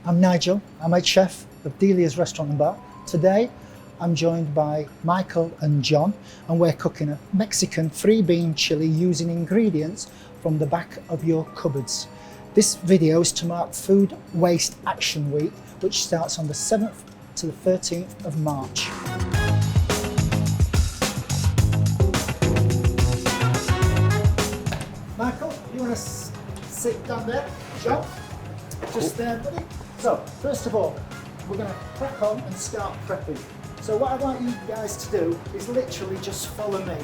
I'm Nigel, I'm head chef of Delia's Restaurant and Bar. Today I'm joined by Michael and John, and we're cooking a Mexican 3-bean chili using ingredients from the back of your cupboards. This video is to mark Food Waste Action Week, which starts on the 7th to the 13th of March. Michael, you want to sit down there? John? Just there, buddy. So, first of all, we're going to crack on and start prepping. So what I want you guys to do is literally just follow me.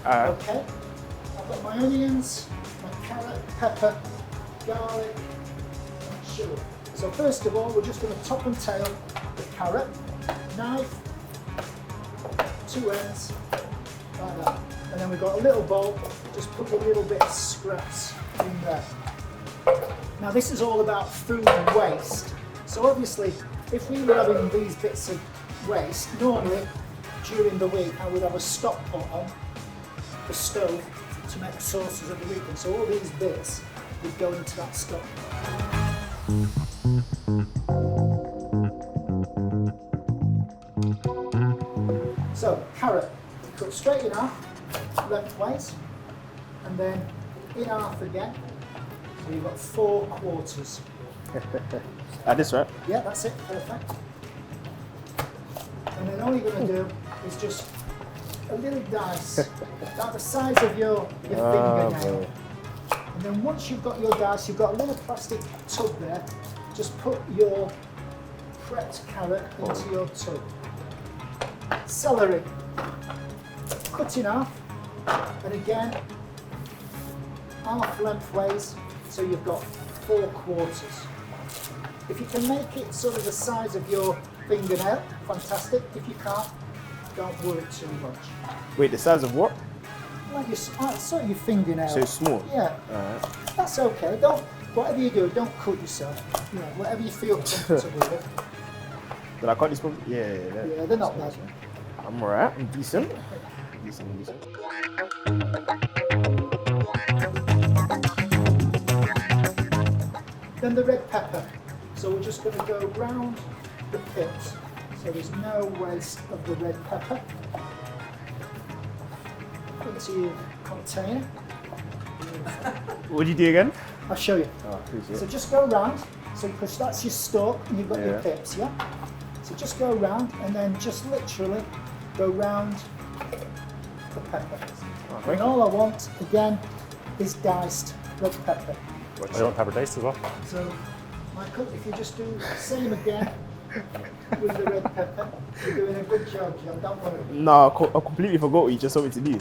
Okay? I've got my onions, my carrot, pepper, garlic, and chili. So first of all, we're just going to top and tail the carrot, knife, 2 ends, like that. And then we've got a little bowl, just put a little bit of scraps in there. Now this is all about food waste. So obviously, if we were having these bits of waste, normally during the week I would have a stock pot on the stove to make sauces of the week. And so all these bits would go into that stock pot. So carrot, cut straight in half, lengthways, and then in half again. So you've got 4 quarters. This right? Yeah, that's it, perfect. And then all you're going to do is just a little dice, about the size of your fingernail. And then once you've got your dice, you've got a little plastic tub there, just put your prepped carrot into your tub. Celery, cut in half, and again, half lengthways, so you've got 4 quarters. If you can make it sort of the size of your fingernail, fantastic. If you can't, don't worry too much. Wait, the size of what? Like sort of your fingernail. So it's small? Yeah. That's okay. Don't, whatever you do, don't cut yourself. You know, whatever you feel comfortable with. Did I cut this one? Yeah. Yeah, they're not bad. I'm alright. I'm decent. Decent. Then the red pepper. So we're just going to go round the pips, so there's no waste of the red pepper. Into your container. What do you do again? I'll show you. Oh, appreciate So it. just go round, so because that's your stalk and you've got your pips, yeah? So just go round and then just literally go round the pepper. Okay. And all I want, again, is diced red pepper. I want pepper diced as well. So, Michael, if you just do the same again with the red pepper, you're doing a good job, John, don't worry. No, I completely forgot what you just told me to do.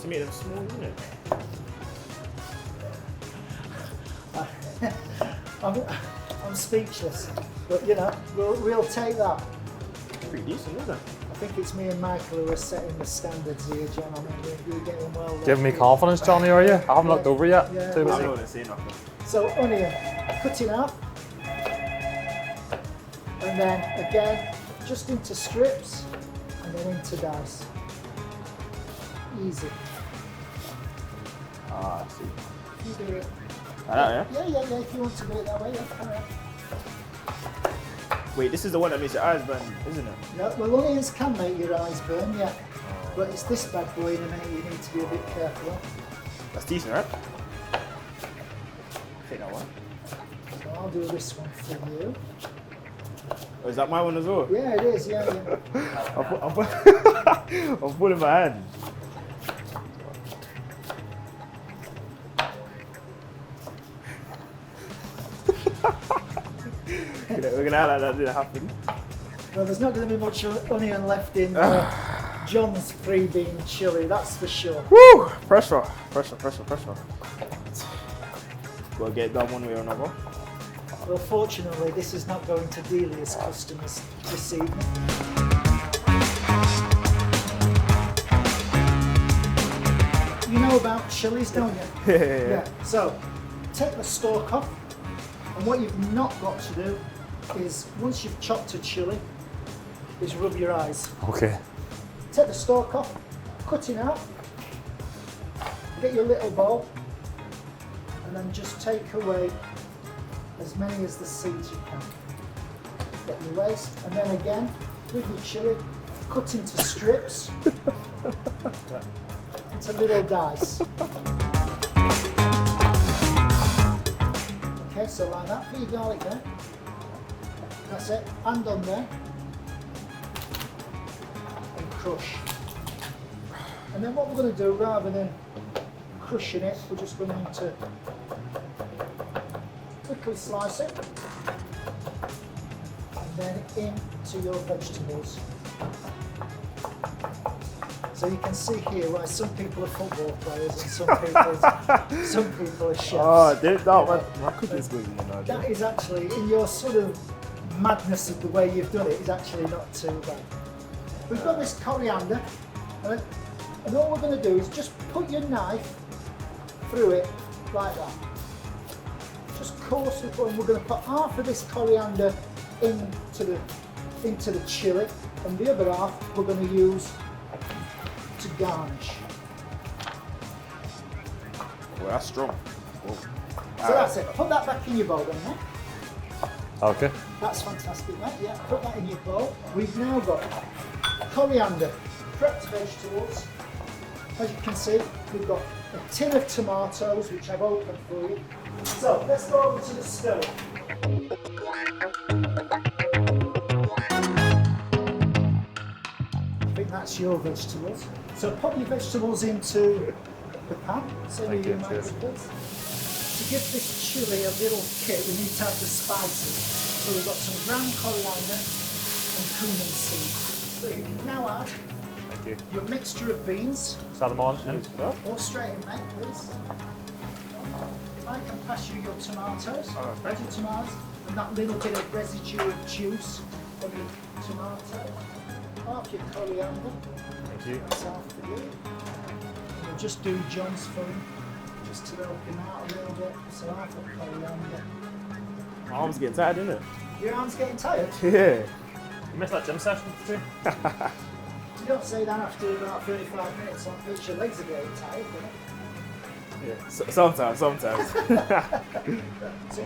To make them small, isn't it? I'm speechless, but you know, we'll take that. Pretty decent, isn't it? I think it's me and Michael who are setting the standards here, John. I mean, you're getting well. Giving me confidence, Johnny, are you? I haven't looked over yet. Yeah. Too I'm busy. not going to say nothing. So onion, cut in half, and then again, just into strips, and then into dice. Easy. Ah, I see. You do it. Like that, yeah? Yeah. If you want to do it that way, yeah, carry on. Wait, this is the one that makes your eyes burn, isn't it? No, well, onions can make your eyes burn, yeah. But it's this bad boy in a minute you need to be a bit careful of. That's decent, right? Take that one. So I'll do this one for you. Oh, is that my one as well? Yeah, it is, yeah. I'm pulling my hand. We're gonna act like that didn't happen. Well, there's not going to be much onion left in John's 3-bean chili, that's for sure. Woo! Pressure. Gotta get it done one way or another. Well, fortunately, this is not going to Delia's customers this evening. You know about chilies, don't you? Yeah. So, take the stalk off, and what you've not got to do is, once you've chopped a chili, is rub your eyes. Okay. Take the stalk off, cut it out, get your little bowl and then just take away as many as the seeds you can. Get your waste, and then again, with your chili, cut into strips, into little dice. Okay, so like that, put your garlic there. That's it, hand on there. And crush. And then what we're going to do, rather than crushing it, we're just going to quickly slice it. And then into your vegetables. So you can see here why some people are football players and some people are chefs. Oh, my cooking's good, you know. That is actually, in your sort of madness of the way you've done it, is actually not too bad. We've got this coriander, and all we're going to do is just put your knife through it like that. Just coarse it, and we're going to put half of this coriander into the chili, and the other half we're going to use to garnish. Well, that's strong. Whoa. So that's it. Put that back in your bowl then, mate. Okay. That's fantastic, mate. Yeah, put that in your bowl. We've now got coriander, prepped vegetables. As you can see, we've got a tin of tomatoes, which I've opened for you. So let's go over to the stove. I think that's your vegetables. So put your vegetables into the pan. So Thank you you, might cheers. do this. To give this chili a little kick, we need to have the spices. So we've got some ground coriander and cumin seeds. So you can now add Thank you. your mixture of beans, Is that them on? In? or straight in, mate, please. If I can pass you your tomatoes, red tomatoes, and that little bit of residue of juice from your tomato. Half your coriander, Thank you. that's half for you. And we'll just do John's for him, just to help him out a little bit. So half of coriander. My arm's getting tired, isn't it? Your arm's getting tired? Yeah. You missed that gym session too? You don't say that after about 35 minutes on pitch, your legs are getting tired, don't it? Sometimes. So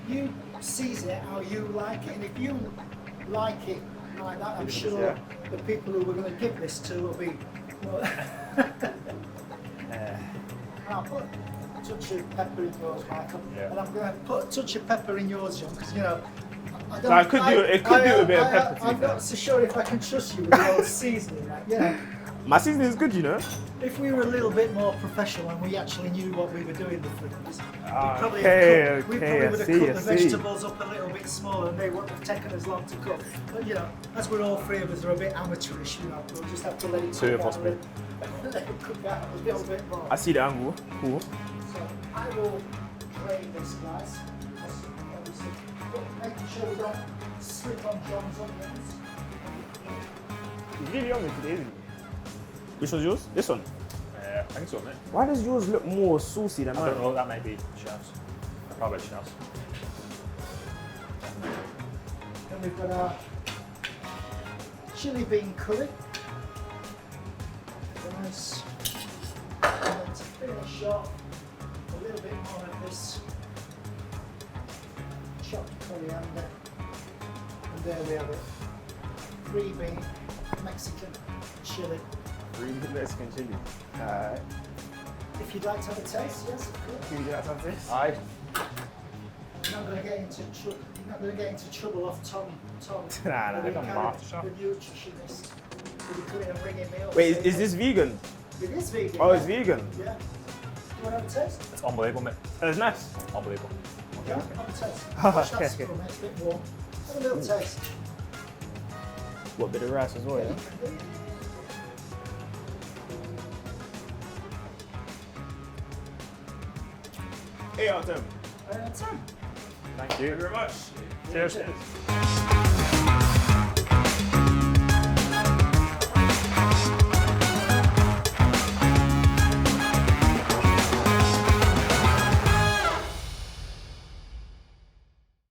you season it how you like it, and if you like it like that, I'm sure yeah. the people who we're going to give this to will be. Well, I'll put a touch of pepper in yours, Michael, Yeah. and I'm going to put a touch of pepper in yours, John, because you know. I don't. No, it could do a bit of pepper, to be I'm fair. not so sure if I can trust you with the old seasoning. Like, you know, My seasoning is good, you know. if we were a little bit more professional and we actually knew what we were doing with things, we probably okay, would okay, I have see, cut I the see. vegetables up a little bit smaller and they wouldn't have taken as long to cook. But you know, as we're all three of us are a bit amateurish, you know, we'll just have to let it Two cook of us, out mate. let it cook out a little bit more. I see the angle. Cool. So I will drain this, guys. Obviously, making sure we don't slip on John's onions. He's really on me today, isn't he? Which one's yours? This one. I think so, mate. Why does yours look more saucy than I don't mine? know, that might be chefs. Probably chefs. Then we've got our chili bean curry. Nice. And then to finish off, a little bit more of this chopped coriander. And there we have it. Creamy Mexican chili. Really Mexican chili. If you'd like to have a taste, yes, of course. Can you get that this? Aye. You're not going to get into trouble. You're not going to get into trouble off Tom. Nah, the I don't master. The nutritionist. Will be coming and ringing me up. Wait, saying, is this vegan? It is vegan. Oh, yeah. it's vegan. Yeah. You want to have a taste? It's unbelievable, mate. That's nice. Unbelievable. Yeah, have a taste. Oh, Watch okay, that spoon, mate, it's a bit warm. Have a little taste. What, bit of rice as well, yeah? Hey, out of 10. 10. Thank you. very much. Cheers. Cheers.